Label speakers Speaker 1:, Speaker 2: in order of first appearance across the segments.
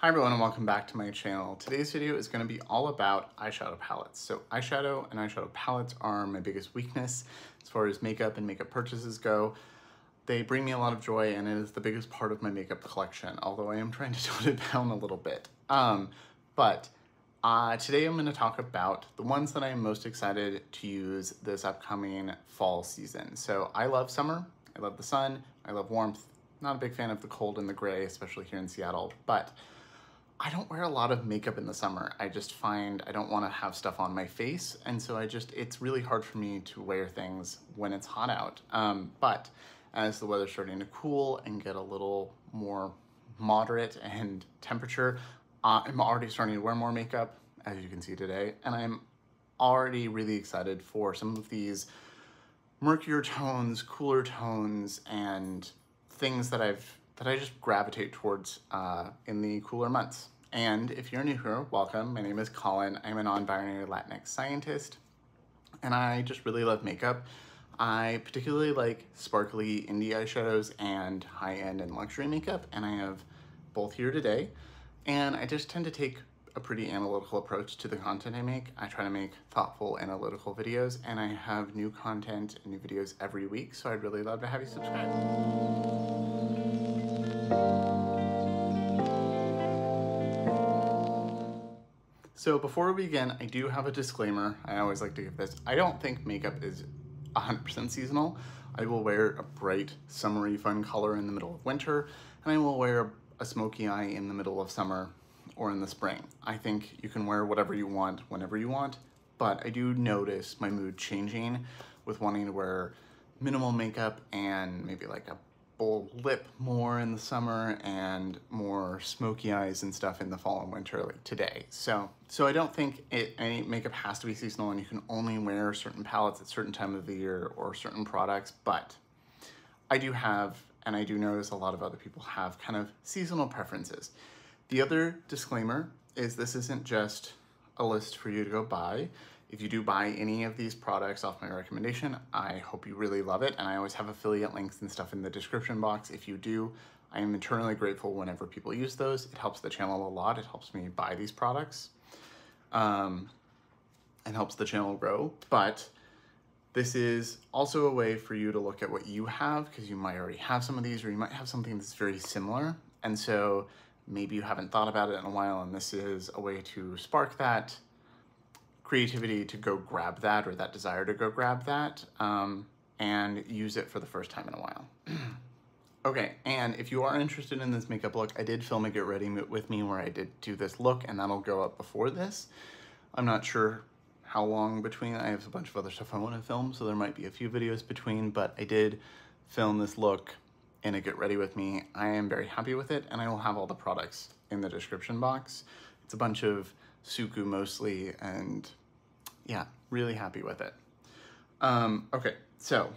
Speaker 1: Hi everyone and welcome back to my channel. Today's video is going to be all about eyeshadow palettes. So eyeshadow and eyeshadow palettes are my biggest weakness as far as makeup and makeup purchases go. They bring me a lot of joy and it is the biggest part of my makeup collection, although I am trying to tone it down a little bit. Today I'm going to talk about the ones that I am most excited to use this upcoming fall season. So I love summer, I love the sun, I love warmth. Not a big fan of the cold and the gray, especially here in Seattle, but I don't wear a lot of makeup in the summer. I just find I don't want to have stuff on my face, and so it's really hard for me to wear things when it's hot out. But as the weather's starting to cool and get a little more moderate in temperature, I'm already starting to wear more makeup, as you can see today, and I'm already really excited for some of these murkier tones, cooler tones, and things that I just gravitate towards in the cooler months. And if you're new here, welcome. My name is Colin. I'm a non-binary Latinx scientist, and I just really love makeup. I particularly like sparkly indie eyeshadows and high-end and luxury makeup, and I have both here today. And I just tend to take a pretty analytical approach to the content I make. I try to make thoughtful, analytical videos, and I have new content and new videos every week, so I'd really love to have you subscribe. So before we begin, I do have a disclaimer. I always like to give this. I don't think makeup is 100% seasonal. I will wear a bright, summery, fun color in the middle of winter, and I will wear a smoky eye in the middle of summer or in the spring. I think you can wear whatever you want, whenever you want, but I do notice my mood changing with wanting to wear minimal makeup and maybe like a bold lip more in the summer and more smoky eyes and stuff in the fall and winter like today. So I don't think any makeup has to be seasonal and you can only wear certain palettes at certain time of the year or certain products, but I do have, and I do notice a lot of other people have kind of seasonal preferences. The other disclaimer is this isn't just a list for you to go buy. If you do buy any of these products off my recommendation, I hope you really love it. And I always have affiliate links and stuff in the description box. If you do, I am eternally grateful whenever people use those. It helps the channel a lot. It helps me buy these products and helps the channel grow. But this is also a way for you to look at what you have, because you might already have some of these, or you might have something that's very similar. And so maybe you haven't thought about it in a while, and this is a way to spark that creativity to go grab that, or that desire to go grab that, and use it for the first time in a while. Okay, and if you are interested in this makeup look, I did film a Get Ready with Me where I did do this look, and that'll go up before this. I'm not sure how long between. I have a bunch of other stuff I want to film, so there might be a few videos between, but I did film this look in a Get Ready With Me. I am very happy with it, and I will have all the products in the description box. It's a bunch of Suqqu mostly, and yeah, really happy with it. Okay, so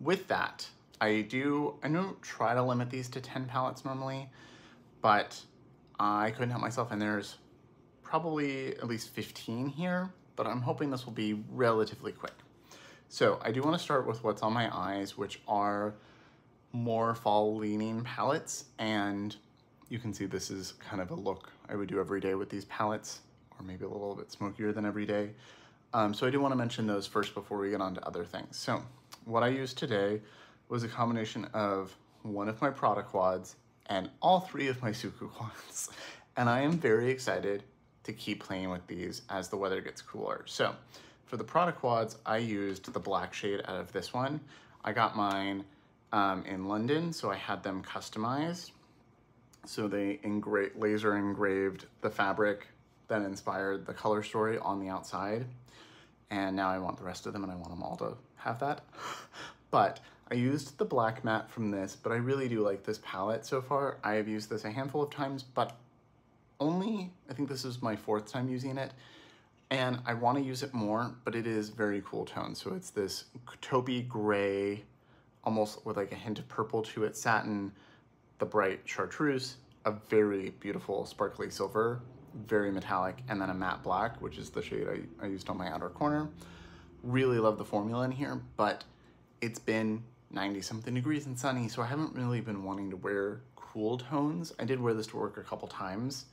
Speaker 1: with that, I don't try to limit these to 10 palettes normally, but I couldn't help myself, and there's probably at least 15 here, but I'm hoping this will be relatively quick. So I do want to start with what's on my eyes, which are more fall-leaning palettes, and you can see this is kind of a look I would do every day with these palettes, or maybe a little bit smokier than every day. So I do want to mention those first before we get on to other things. So what I used today was a combination of one of my product quads and all three of my Suqqu quads, and I am very excited to keep playing with these as the weather gets cooler. So for the product quads, I used the black shade out of this one. I got mine in London, so I had them customized. So they laser engraved the fabric that inspired the color story on the outside. And now I want the rest of them, and I want them all to have that. But I used the black matte from this, but I really do like this palette so far. I have used this a handful of times, but I think this is my 4th time using it. And I want to use it more, but it is very cool tone. So it's this taupey gray, almost with like a hint of purple to it, satin, the bright chartreuse, a very beautiful sparkly silver, very metallic, and then a matte black, which is the shade I used on my outer corner. Really love the formula in here, but it's been 90-something degrees and sunny, so I haven't really been wanting to wear cool tones. I did wear this to work a couple times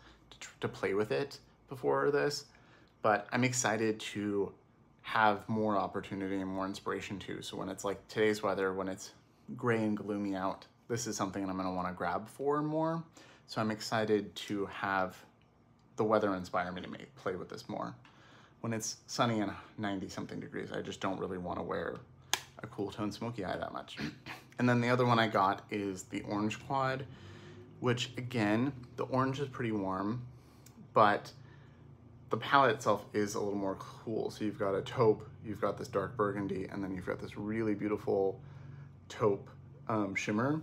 Speaker 1: to play with it before this, but I'm excited to have more opportunity and more inspiration too. So when it's like today's weather, when it's gray and gloomy out, this is something I'm gonna wanna grab for more. So I'm excited to have the weather inspire me to play with this more. When it's sunny and 90 something degrees, I just don't really wanna wear a cool tone smoky eye that much. And then the other one I got is the orange quad, which again, the orange is pretty warm, but the palette itself is a little more cool. So you've got a taupe, you've got this dark burgundy, and then you've got this really beautiful taupe shimmer.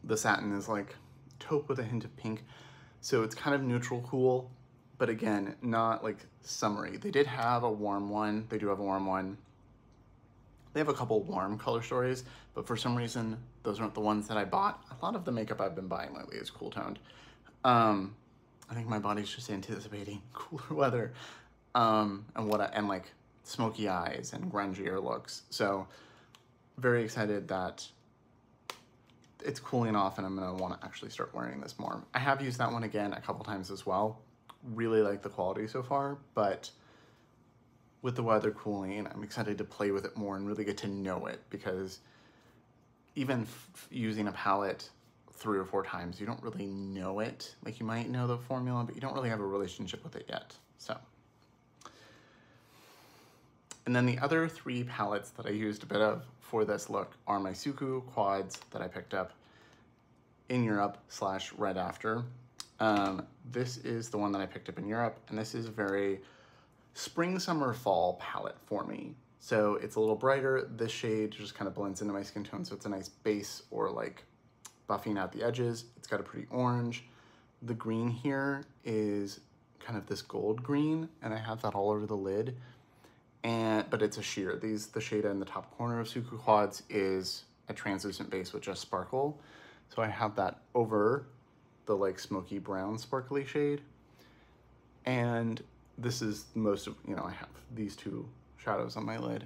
Speaker 1: The satin is like taupe with a hint of pink. So it's kind of neutral cool, but again, not like summery. They did have a warm one. They do have a warm one. They have a couple warm color stories, but for some reason, those aren't the ones that I bought. A lot of the makeup I've been buying lately is cool toned. I think my body's just anticipating cooler weather, and like smoky eyes and grungier looks. So very excited that it's cooling off and I'm gonna wanna actually start wearing this more. I have used that one again a couple times as well. Really like the quality so far, but with the weather cooling, I'm excited to play with it more and really get to know it, because even using a palette 3 or 4 times, you don't really know it. Like you might know the formula, but you don't really have a relationship with it yet, so. And then the other 3 palettes that I used a bit of for this look are my Suqqu quads that I picked up in Europe / right after. This is the one that I picked up in Europe, and this is a very spring, summer, fall palette for me. So it's a little brighter. This shade just kind of blends into my skin tone, so it's a nice base or like buffing out the edges. It's got a pretty orange. The green here is kind of this gold green, and I have that all over the lid. But it's a sheer. The shade in the top corner of Suqqu quads is a translucent base with just sparkle. So I have that over the like smoky brown sparkly shade. And this is most of, I have these 2 shadows on my lid.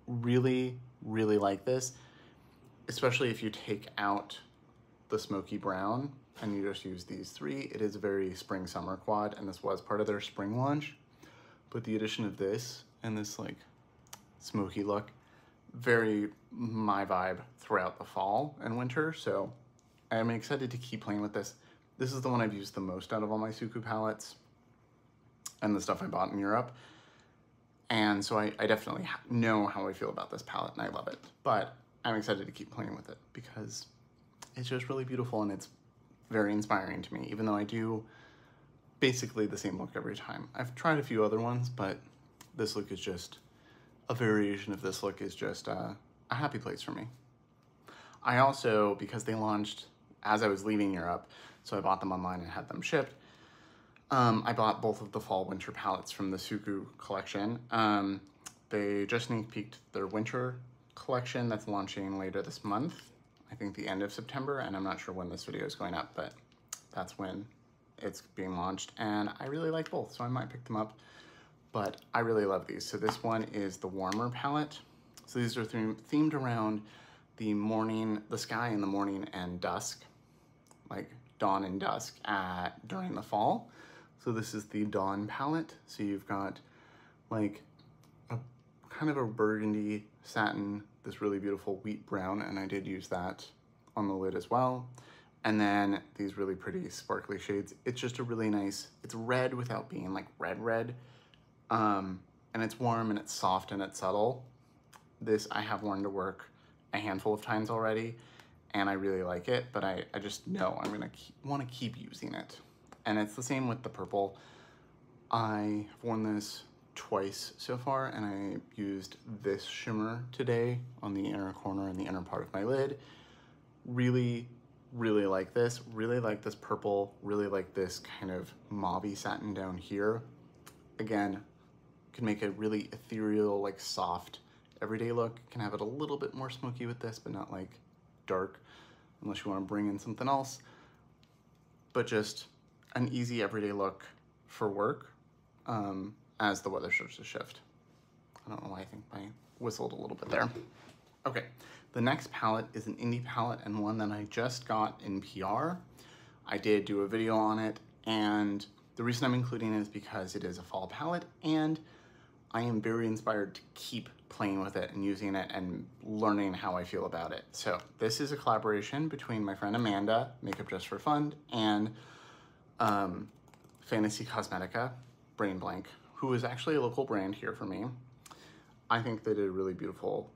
Speaker 1: Really, really like this, especially if you take out the smoky brown and you just use these 3. It is a very spring summer quad, and this was part of their spring launch. But the addition of this and this like smoky look, very my vibe throughout the fall and winter. So I'm excited to keep playing with this. This is the one I've used the most out of all my Suqqu palettes and the stuff I bought in Europe. And so I definitely know how I feel about this palette, and I love it. But I'm excited to keep playing with it because it's just really beautiful and it's very inspiring to me, even though I do basically the same look every time. I've tried a few other ones, but this look is just, a variation of this look is just a happy place for me. I also, because they launched as I was leaving Europe, so I bought them online and had them shipped, I bought both of the fall winter palettes from the Suqqu collection. They just sneak peeked their winter collection that's launching later this month. I think the end of September, and I'm not sure when this video is going up, but that's when it's being launched. And I really like both, so I might pick them up, but I really love these. So this one is the warmer palette. So these are themed around the morning, the sky in the morning and dusk, like dawn and dusk during the fall. So this is the Dawn palette. So you've got like a kind of a burgundy satin, this really beautiful wheat brown, and I did use that on the lid as well. And then these really pretty sparkly shades. It's just a really nice, it's red without being like red. And it's warm and it's soft and it's subtle. This I have worn to work a handful of times already, and I really like it, but I just know I'm gonna want to keep using it. And it's the same with the purple. I have worn this twice so far, and I used this shimmer today on the inner corner and the inner part of my lid. Really, really like this. Really like this purple. Really like this kind of mauve-y satin down here. Again, can make a really ethereal, like soft, everyday look. Can have it a little bit more smoky with this, but not like dark, unless you want to bring in something else. But just an easy everyday look for work as the weather starts to shift. I don't know why I think I whistled a little bit there. Okay, the next palette is an indie palette and one that I just got in PR. I did do a video on it, and the reason I'm including it is because it is a fall palette and I am very inspired to keep playing with it and using it and learning how I feel about it. So this is a collaboration between my friend Amanda, Makeup Just for Fun, and Fantasy Cosmetica, brain blank, who is actually a local brand here for me. I think they did a really beautiful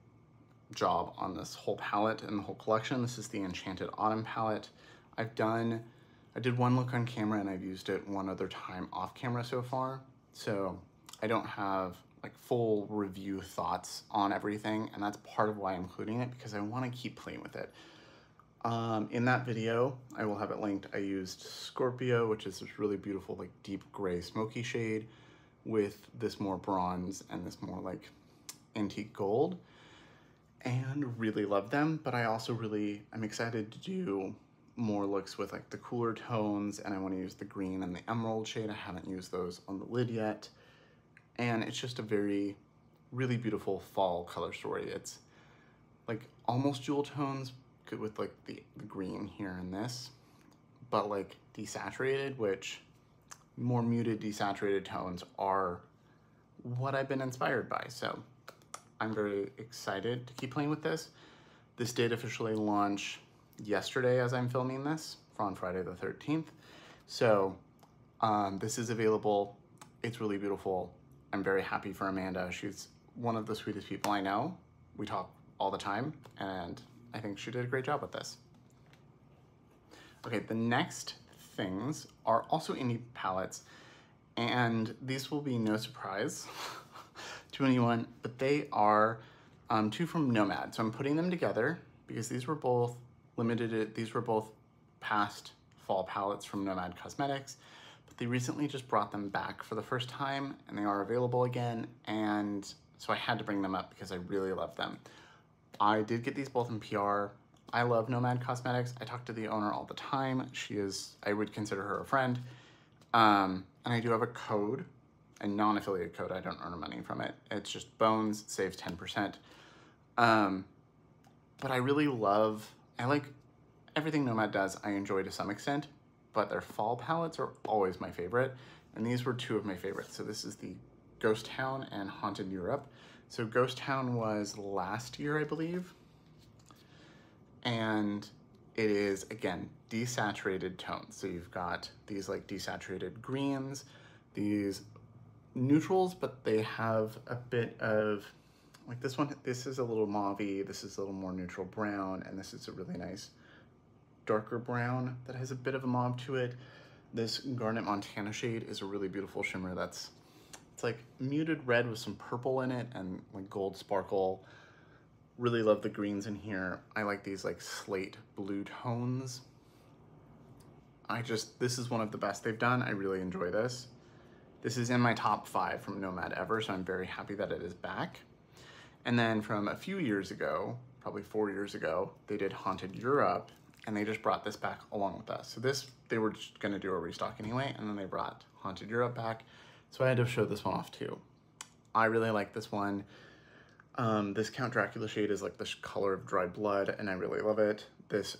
Speaker 1: job on this whole palette and the whole collection. This is the Enchanted Autumn palette. I did one look on camera and I've used it one other time off camera so far. So I don't have like full review thoughts on everything, and that's part of why I'm including it, because I want to keep playing with it. In that video, I will have it linked, I used Scorpio, which is this really beautiful like deep gray smoky shade with this more bronze and this more like antique gold, and really love them. But I also I'm excited to do more looks with like the cooler tones, and I want to use the green and the emerald shade. I haven't used those on the lid yet. And it's just a really beautiful fall color story. It's like almost jewel tones with like the green here in this, but like desaturated, which more muted desaturated tones are what I've been inspired by. So I'm very excited to keep playing with this. This did officially launch yesterday as I'm filming this, on Friday the 13th. So this is available. It's really beautiful. I'm very happy for Amanda. She's one of the sweetest people I know. We talk all the time, and I think she did a great job with this. Okay, the next things are also indie palettes, and these will be no surprise to anyone, but they are two from Nomad. So I'm putting them together because these were both these were both past fall palettes from Nomad Cosmetics. They recently just brought them back for the first time, and they are available again, and so I had to bring them up because I really love them. I did get these both in PR. I love Nomad Cosmetics. I talk to the owner all the time. I would consider her a friend. And I do have a code, a non-affiliate code. I don't earn money from it. It's just Bones, saves 10%. But I like everything Nomad does, I enjoy to some extent, but their fall palettes are always my favorite, and these were two of my favorites. So this is the Ghost Town and Haunted Europe. So Ghost Town was last year, I believe, and it is, again, desaturated tones. So you've got these like desaturated greens, these neutrals, but they have a bit of, like this is a little mauve-y, this is a little more neutral brown, and this is a really nice darker brown that has a bit of a mauve to it. This Garnet Montana shade is a really beautiful shimmer it's like muted red with some purple in it and like gold sparkle. Really love the greens in here. I like these like slate blue tones. This is one of the best they've done. I really enjoy this. This is in my top 5 from Nomad ever, so I'm very happy that it is back. And then from a few years ago, probably 4 years ago, they did Haunted Europe, and they just brought this back along with us. So they were just gonna do a restock anyway, and then they brought Haunted Europe back. So I had to show this one off too. I really like this one. This Count Dracula shade is like the color of dried blood, and I really love it. This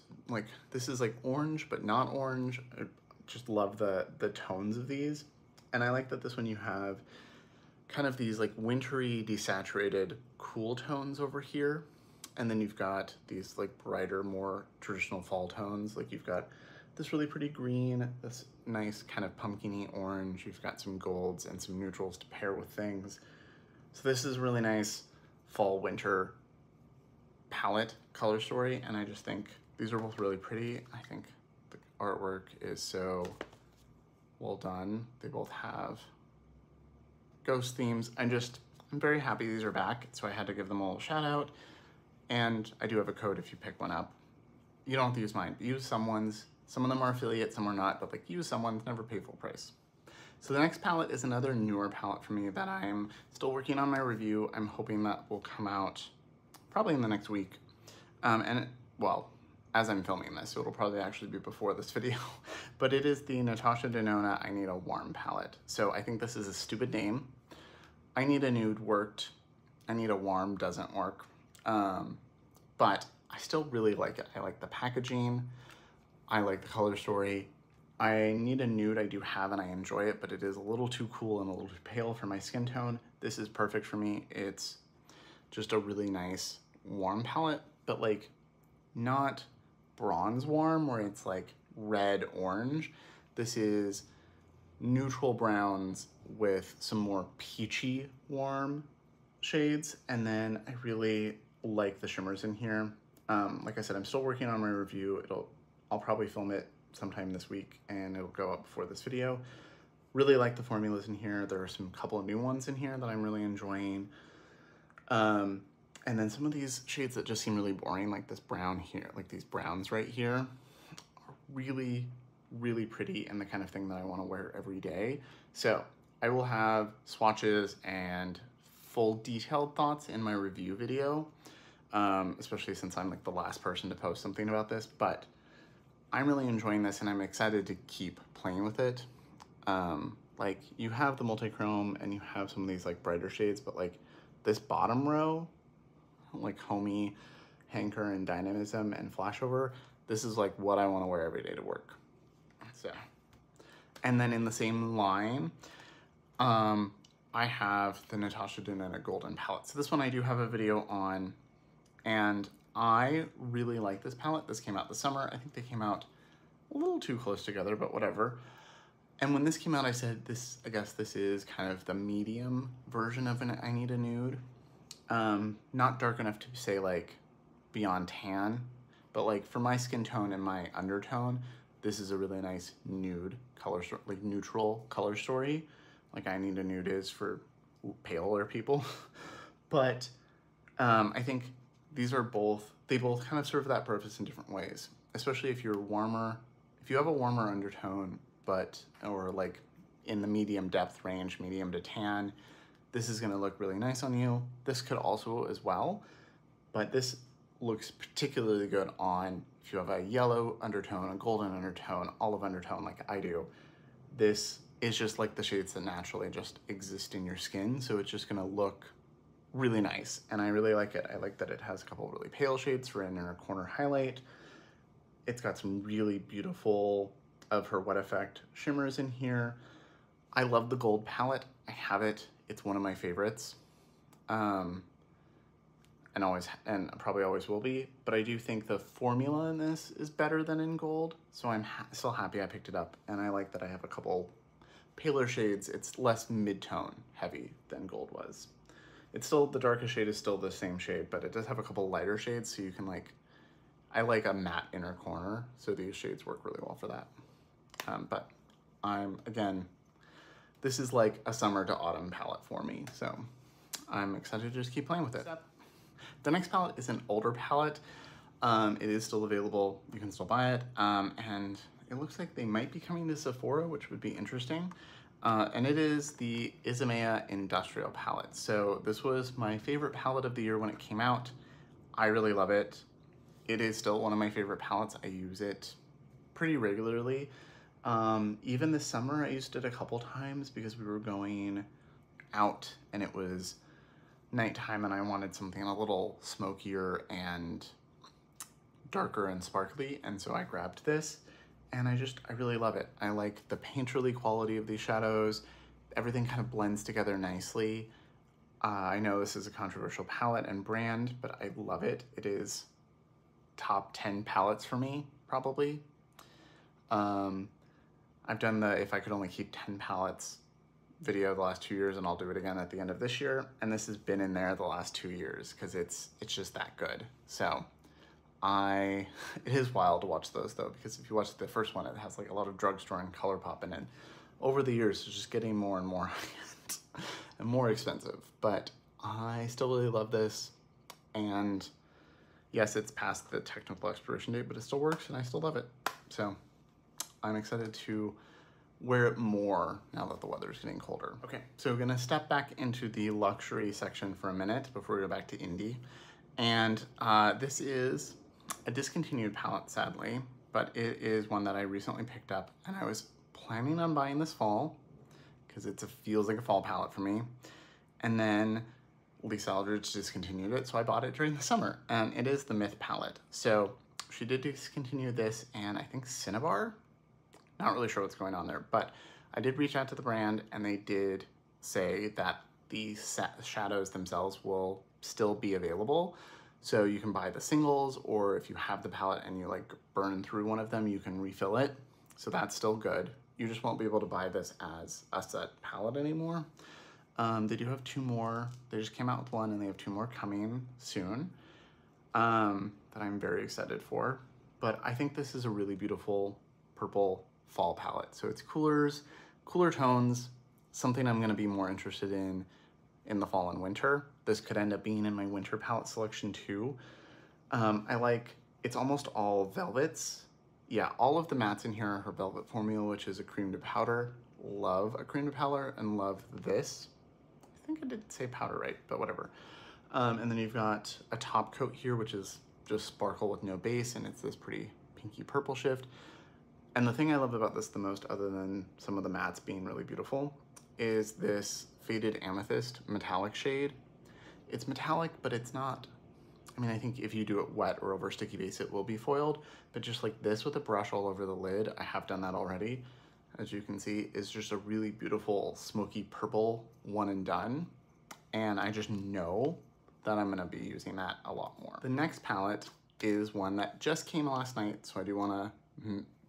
Speaker 1: is like orange, but not orange. I just love the tones of these. And I like that this one you have kind of these like wintry, desaturated, cool tones over here. And then you've got these like brighter, more traditional fall tones. Like you've got this really pretty green, this nice kind of pumpkin-y orange. You've got some golds and some neutrals to pair with things. So this is a really nice fall winter palette color story. And I just think these are both really pretty. I think the artwork is so well done. They both have ghost themes. I'm very happy these are back. So I had to give them a little shout out. And I do have a code if you pick one up. You don't have to use mine. Use someone's. Some of them are affiliate, some are not, but like use someone's, never pay full price. So the next palette is another newer palette for me that I'm still working on my review. I'm hoping that will come out probably in the next week. Well, as I'm filming this, so it'll probably actually be before this video, but it is the Natasha Denona I Need a Warm palette. So I think this is a stupid name. I Need a Nude worked. I Need a Warm doesn't work. but I still really like it. I like the packaging. I like the color story. I need a nude, I do have, and I enjoy it, but it is a little too cool and a little too pale for my skin tone. This is perfect for me. It's just a really nice warm palette, but like not bronze warm where it's like red orange. This is neutral browns with some more peachy warm shades, and then I really like the shimmers in here. Like I said, I'm still working on my review. I'll probably film it sometime this week and it'll go up before this video. Really like the formulas in here. There are some couple of new ones in here that I'm really enjoying. And then some of these shades that just seem really boring, like this brown here, like these browns right here, are really, really pretty and the kind of thing that I want to wear every day. So I will have swatches and full detailed thoughts in my review video, especially since I'm like the last person to post something about this, but I'm really enjoying this and I'm excited to keep playing with it. Like you have the multi-chrome and you have some of these like brighter shades, but like this bottom row, like Homey, Hanker, and Dynamism, and Flashover, this is like what I want to wear every day to work. So, and then in the same line, I have the Natasha Denona Golden palette. So this one I do have a video on, and I really like this palette. This came out this summer. I think they came out a little too close together, but whatever. And when this came out, I said this, I guess this is kind of the medium version of an I Need a Nude. Not dark enough to say like beyond tan, but like for my skin tone and my undertone, this is a really nice nude color, like neutral color story. Like I Need a Nude is for paler people. But I think these are they both kind of serve that purpose in different ways, especially if you're warmer, if you have a warmer undertone, or like in the medium depth range, medium to tan, this is gonna look really nice on you. This could also as well, but this looks particularly good on if you have a yellow undertone, a golden undertone, olive undertone like I do. This is just like the shades that naturally just exist in your skin, so it's just gonna look really nice, and I really like it. I like that it has a couple of really pale shades for an inner corner highlight. It's got some really beautiful of her Wet Effect shimmers in here. I love the gold palette. I have it. It's one of my favorites, and probably always will be. But I do think the formula in this is better than in gold, so I'm still happy I picked it up. And I like that I have a couple paler shades. It's less mid-tone heavy than gold was. It's still, the darkest shade is still the same shade, but it does have a couple lighter shades, so you can like, I like a matte inner corner, so these shades work really well for that. But again, this is like a summer to autumn palette for me, so I'm excited to just keep playing with it. The next palette is an older palette. It is still available, you can still buy it, and it looks like they might be coming to Sephora, which would be interesting. And it is the Isamaya Industrial palette. So this was my favorite palette of the year when it came out. I really love it. It is still one of my favorite palettes. I use it pretty regularly. Even this summer, I used it a couple times because we were going out and it was nighttime and I wanted something a little smokier and darker and sparkly, and so I grabbed this. And I really love it. I like the painterly quality of these shadows. Everything kind of blends together nicely. I know this is a controversial palette and brand, but I love it. It is top 10 palettes for me, probably. I've done the If I Could Only Keep 10 Palettes video the last 2 years, and I'll do it again at the end of this year. And this has been in there the last 2 years because it's just that good. So it is wild to watch those though, because if you watch the first one, it has like a lot of drugstore and ColourPop in it. Over the years, it's just getting more and more high-end and more expensive, but I still really love this. And yes, it's past the technical expiration date, but it still works and I still love it. So I'm excited to wear it more now that the weather is getting colder. Okay, so we're gonna step back into the luxury section for a minute before we go back to indie. And this is a discontinued palette, sadly, but it is one that I recently picked up and I was planning on buying this fall because it feels like a fall palette for me. And then Lisa Eldridge discontinued it, so I bought it during the summer, and it is the Myth palette. So she did discontinue this and I think Cinnabar. Not really sure what's going on there, but I did reach out to the brand and they did say that the shadows themselves will still be available. So you can buy the singles, or if you have the palette and you like burn through one of them, you can refill it. So that's still good. You just won't be able to buy this as a set palette anymore. They do have 2 more. They just came out with 1 and they have 2 more coming soon that I'm very excited for. But I think this is a really beautiful purple fall palette. So it's cooler tones, something I'm gonna be more interested in the fall and winter. This could end up being in my winter palette selection too. It's almost all velvets. Yeah, all of the mattes in here are her velvet formula, which is a cream to powder. Love a cream to powder and love this. I think I did say powder right, but whatever. And then you've got a top coat here, which is just sparkle with no base, and it's this pretty pinky purple shift. And the thing I love about this the most, other than some of the mattes being really beautiful, is this faded amethyst metallic shade. It's metallic, but it's not, I mean, I think if you do it wet or over a sticky base, it will be foiled, but just like this with a brush all over the lid, I have done that already, as you can see, is just a really beautiful smoky purple one and done. And I just know that I'm gonna be using that a lot more. The next palette is one that just came last night, so I do wanna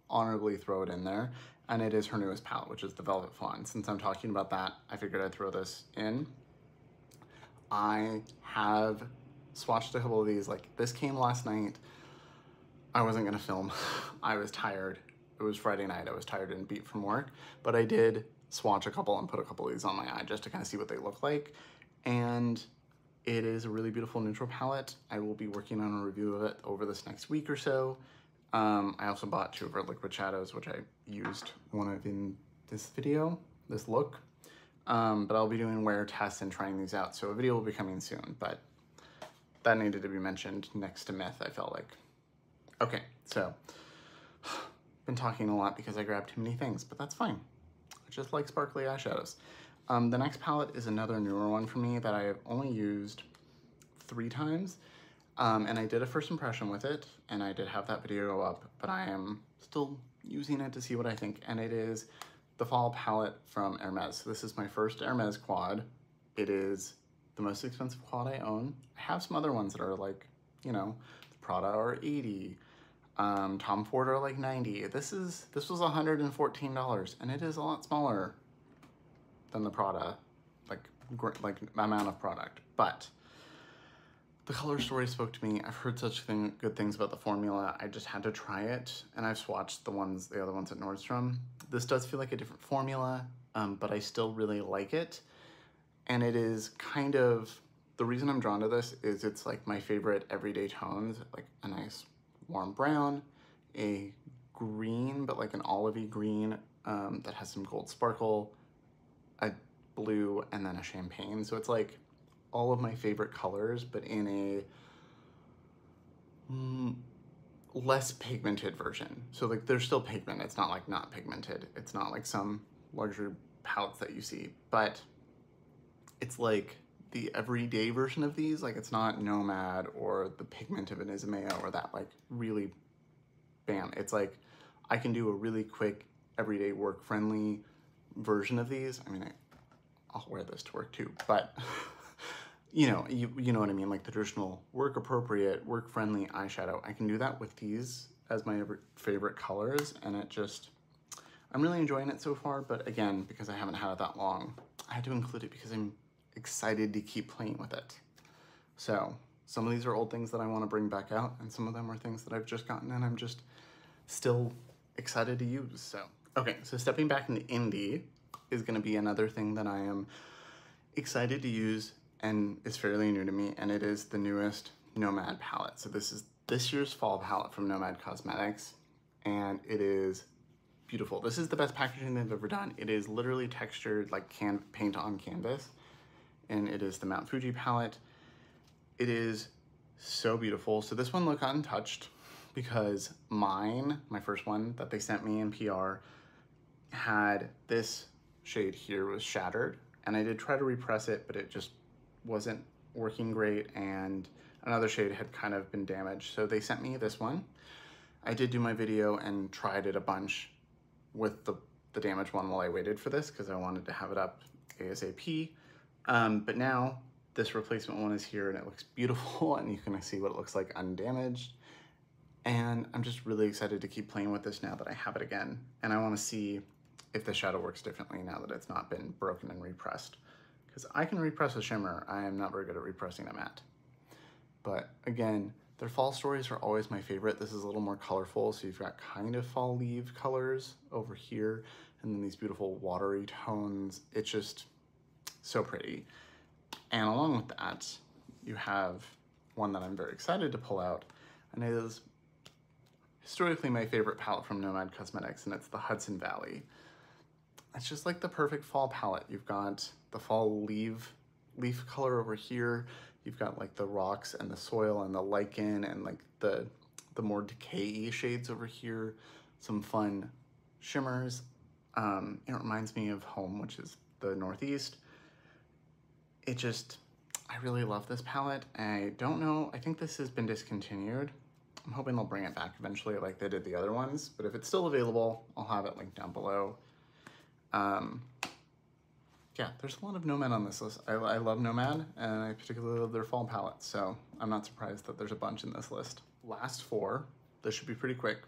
Speaker 1: honorably throw it in there, and it is her newest palette, which is the Velvet Fawn. Since I'm talking about that, I figured I'd throw this in. I have swatched a couple of these. Like, this came last night. I wasn't gonna film. I was tired. It was Friday night. I was tired and beat from work, but I did swatch a couple and put a couple of these on my eye just to kind of see what they look like. And it is a really beautiful neutral palette. I will be working on a review of it over this next week or so. I also bought 2 of her liquid shadows, which I used one of in this video, this look. But I'll be doing wear tests and trying these out, so a video will be coming soon, but that needed to be mentioned next to Myth, I felt like. Okay, so, been talking a lot because I grabbed too many things, but that's fine. I just like sparkly eyeshadows. The next palette is another newer one for me that I have only used 3 times. And I did a first impression with it, and I did have that video go up, but I am still using it to see what I think, and it is the Fall palette from Hermes. So this is my first Hermes quad. It is the most expensive quad I own. I have some other ones that are like, you know, Prada are 80, Tom Ford are like 90. This was $114, and it is a lot smaller than the Prada, like amount of product, but the color story spoke to me. I've heard such good things about the formula. I just had to try it, and I've swatched the other ones at Nordstrom. This does feel like a different formula, but I still really like it. And it is kind of, the reason I'm drawn to this is it's like my favorite everyday tones, like a nice warm brown, a green, but like an olivey green that has some gold sparkle, a blue, and then a champagne. So it's like all of my favorite colors, but in a less pigmented version. So like there's still pigment, it's not like not pigmented. It's not like some luxury palettes that you see, but it's like the everyday version of these. Like it's not Nomad or the pigment of an Isabella or that like really bam. It's like I can do a really quick everyday work friendly version of these. I mean, I'll wear this to work too, but you know what I mean, like the traditional work appropriate, work friendly eyeshadow. I can do that with these as my favorite colors, and I'm really enjoying it so far, but again, because I haven't had it that long, I had to include it because I'm excited to keep playing with it. So some of these are old things that I want to bring back out, and some of them are things that I've just gotten and I'm just still excited to use. So okay, so stepping back into indie is going to be another thing that I am excited to use and is fairly new to me, and it is the newest Nomad palette. So this is this year's fall palette from Nomad Cosmetics, and it is beautiful. This is the best packaging they've ever done. It is literally textured like paint on canvas, and it is the Mount Fuji palette. It is so beautiful. So this one looked untouched because my first one that they sent me in PR, had this shade here was shattered, and I did try to repress it, but it just wasn't working great, and another shade had kind of been damaged. So they sent me this one. I did do my video and tried it a bunch with the damaged one while I waited for this because I wanted to have it up ASAP. But now this replacement one is here and it looks beautiful, and you can see what it looks like undamaged. And I'm just really excited to keep playing with this now that I have it again. And I want to see if the shadow works differently now that it's not been broken and repressed. Because I can repress a shimmer, I am not very good at repressing a matte. But again, their fall stories are always my favorite. This is a little more colorful, so you've got kind of fall leaf colors over here, and then these beautiful watery tones. It's just so pretty. And along with that, you have one that I'm very excited to pull out, and it is historically my favorite palette from Nomad Cosmetics, and it's the Hudson Valley. It's just like the perfect fall palette. You've got the fall leaf color over here. You've got like the rocks and the soil and the lichen and like the more decay shades over here. Some fun shimmers. It reminds me of home, which is the Northeast. I really love this palette. I don't know, I think this has been discontinued. I'm hoping they'll bring it back eventually like they did the other ones, but if it's still available, I'll have it linked down below. Yeah, there's a lot of Nomad on this list. I love Nomad, and I particularly love their fall palette, so I'm not surprised that there's a bunch in this list. Last four, this should be pretty quick.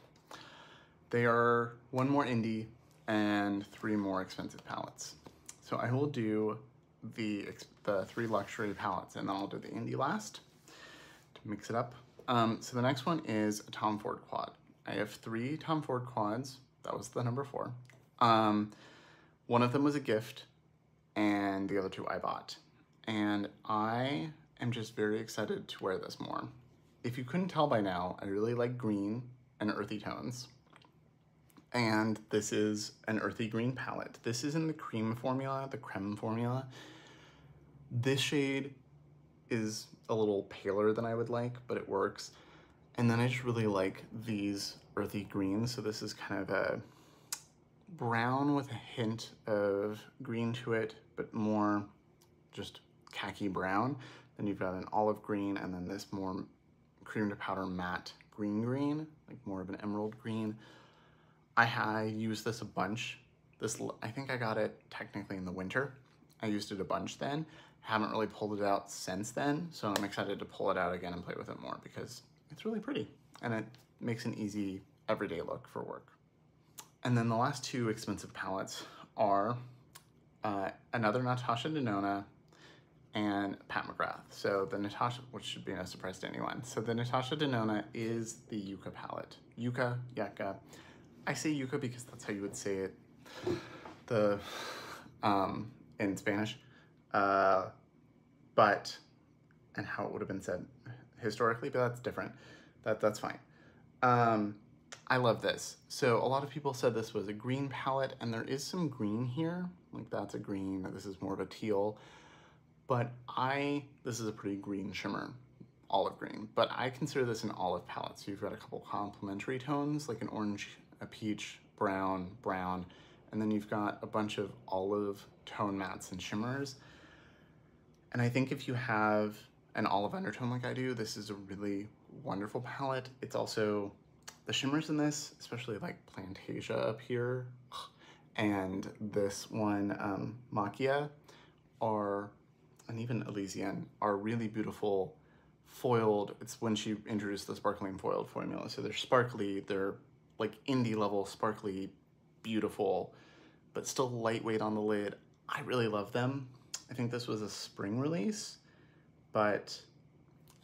Speaker 1: They are one more indie and three more expensive palettes. So I will do the three luxury palettes, and then I'll do the indie last to mix it up. So the next one is a Tom Ford quad. I have three Tom Ford quads. That was the number 4. One of them was a gift, and the other two I bought. And I am just very excited to wear this more. If you couldn't tell by now, I really like green and earthy tones. And this is an earthy green palette. This is in the cream formula, the creme formula. This shade is a little paler than I would like, but it works. And then I just really like these earthy greens. So this is kind of a brown with a hint of green to it, but more just khaki brown. Then you've got an olive green, and then this more cream to powder matte green, like more of an emerald green. I used this a bunch. I think I got it technically in the winter. I used it a bunch then. Haven't really pulled it out since then, so I'm excited to pull it out again and play with it more because it's really pretty and it makes an easy everyday look for work. And then the last two expensive palettes are another Natasha Denona and Pat McGrath. So the Natasha, which should be no surprise to anyone. So the Natasha Denona is the Yucca palette. Yucca. I say Yucca because that's how you would say it in Spanish. And how it would have been said historically, but that's different. That's fine. I love this. So a lot of people said this was a green palette, and there is some green here. Like that's a green, this is more of a teal. But this is a pretty green shimmer, olive green. But I consider this an olive palette. So you've got a couple complementary tones, like an orange, a peach, brown, and then you've got a bunch of olive tone mattes and shimmers. And I think if you have an olive undertone like I do, this is a really wonderful palette. It's also, the shimmers in this, especially like Plantasia up here, and this one, Macchia, and even Elysian, are really beautiful foiled. It's when she introduced the sparkling foiled formula. So they're sparkly, they're like indie level, sparkly, beautiful, but still lightweight on the lid. I really love them. I think this was a spring release, and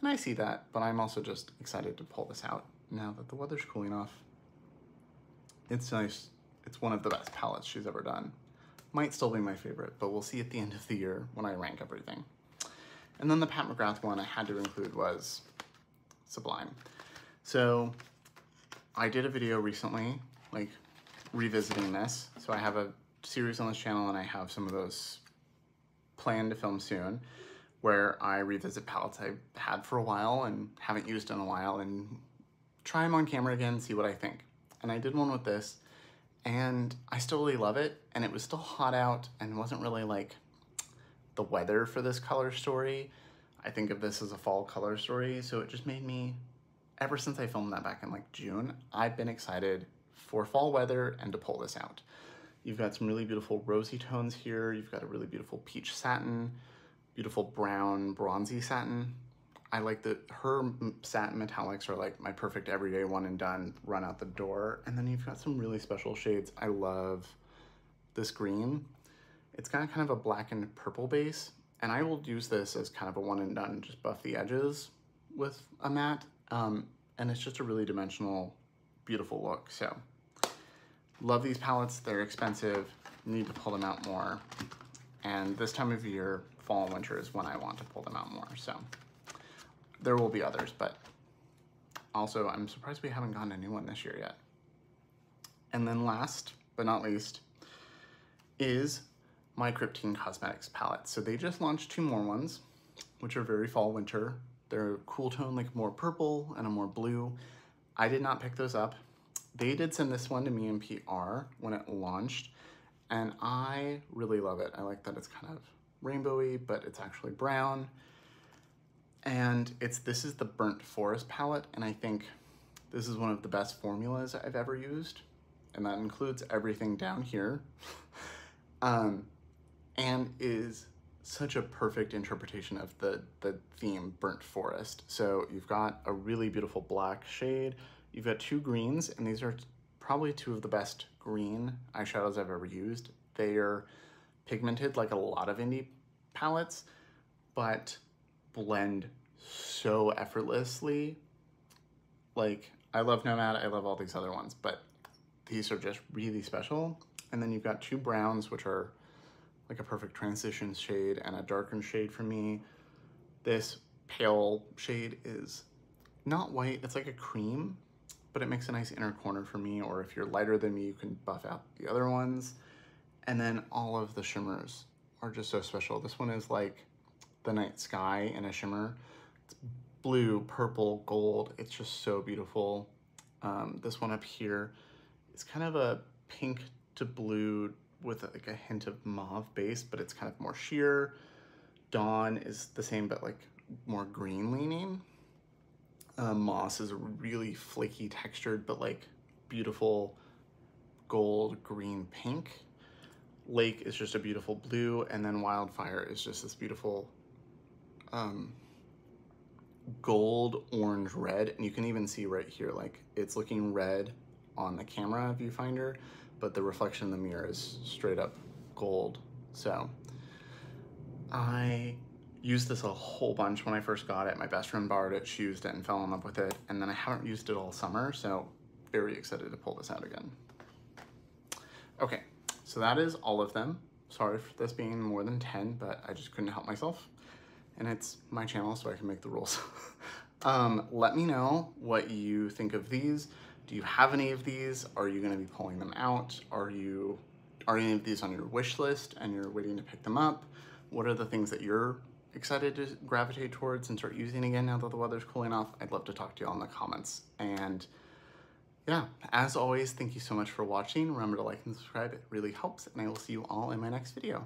Speaker 1: I see that, but I'm also just excited to pull this out now that the weather's cooling off. It's nice. It's one of the best palettes she's ever done. Might still be my favorite, but we'll see at the end of the year when I rank everything. And then the Pat McGrath one I had to include was Sublime. So I did a video recently, like revisiting this. So I have a series on this channel, and I have some of those planned to film soon, where I revisit palettes I've had for a while and haven't used in a while and try them on camera again, see what I think. And I did one with this, and I still really love it, and it was still hot out and wasn't really like the weather for this color story. I think of this as a fall color story, so it just made me, ever since I filmed that back in like June, I've been excited for fall weather and to pull this out. You've got some really beautiful rosy tones here. You've got a really beautiful peach satin, beautiful brown bronzy satin. I like that her satin metallics are like my perfect everyday one and done, run out the door. And then you've got some really special shades. I love this green. It's got kind of a black and purple base, and I will use this as kind of a one and done, just buff the edges with a matte. And it's just a really dimensional, beautiful look. So love these palettes. They're expensive, need to pull them out more. And this time of year, fall and winter is when I want to pull them out more. So there will be others, but also I'm surprised we haven't gotten a new one this year yet. And then last but not least is my Nomad Cosmetics palette. So they just launched 2 more ones, which are very fall winter. They're a cool tone, like more purple and a more blue. I did not pick those up. They did send this one to me in PR when it launched, and I really love it. I like that it's kind of rainbowy, but it's actually brown. And this is the Burnt Forest palette, and I think this is one of the best formulas I've ever used, and that includes everything down here. And is such a perfect interpretation of the theme Burnt Forest. So you've got a really beautiful black shade, you've got 2 greens, and these are probably 2 of the best green eyeshadows I've ever used. They are pigmented like a lot of indie palettes, but blend so effortlessly. Like, I love Nomad, I love all these other ones, but these are just really special. And then you've got 2 browns, which are like a perfect transition shade and a darkened shade for me. This pale shade is not white, it's like a cream, but it makes a nice inner corner for me, or if you're lighter than me, you can buff out the other ones. And then all of the shimmers are just so special. This one is like the night sky in a shimmer. It's blue, purple, gold. It's just so beautiful. This one up here is kind of a pink to blue with like a hint of mauve base, but it's kind of more sheer. Dawn is the same, but like more green leaning. Moss is a really flaky textured, but like beautiful gold, green, pink. Lake is just a beautiful blue, and then Wildfire is just this beautiful gold, orange, red, and you can even see right here, like it's looking red on the camera viewfinder, but the reflection in the mirror is straight up gold. So I used this a whole bunch when I first got it. My best friend borrowed it, she used it and fell in love with it, and then I haven't used it all summer, so very excited to pull this out again. Okay, so that is all of them. Sorry for this being more than 10, but I just couldn't help myself. And it's my channel, so I can make the rules. Let me know what you think of these. Do you have any of these? Are you gonna be pulling them out? Are any of these on your wish list and you're waiting to pick them up? What are the things that you're excited to gravitate towards and start using again now that the weather's cooling off? I'd love to talk to you all in the comments. And yeah, as always, thank you so much for watching. Remember to like and subscribe, it really helps, and I will see you all in my next video.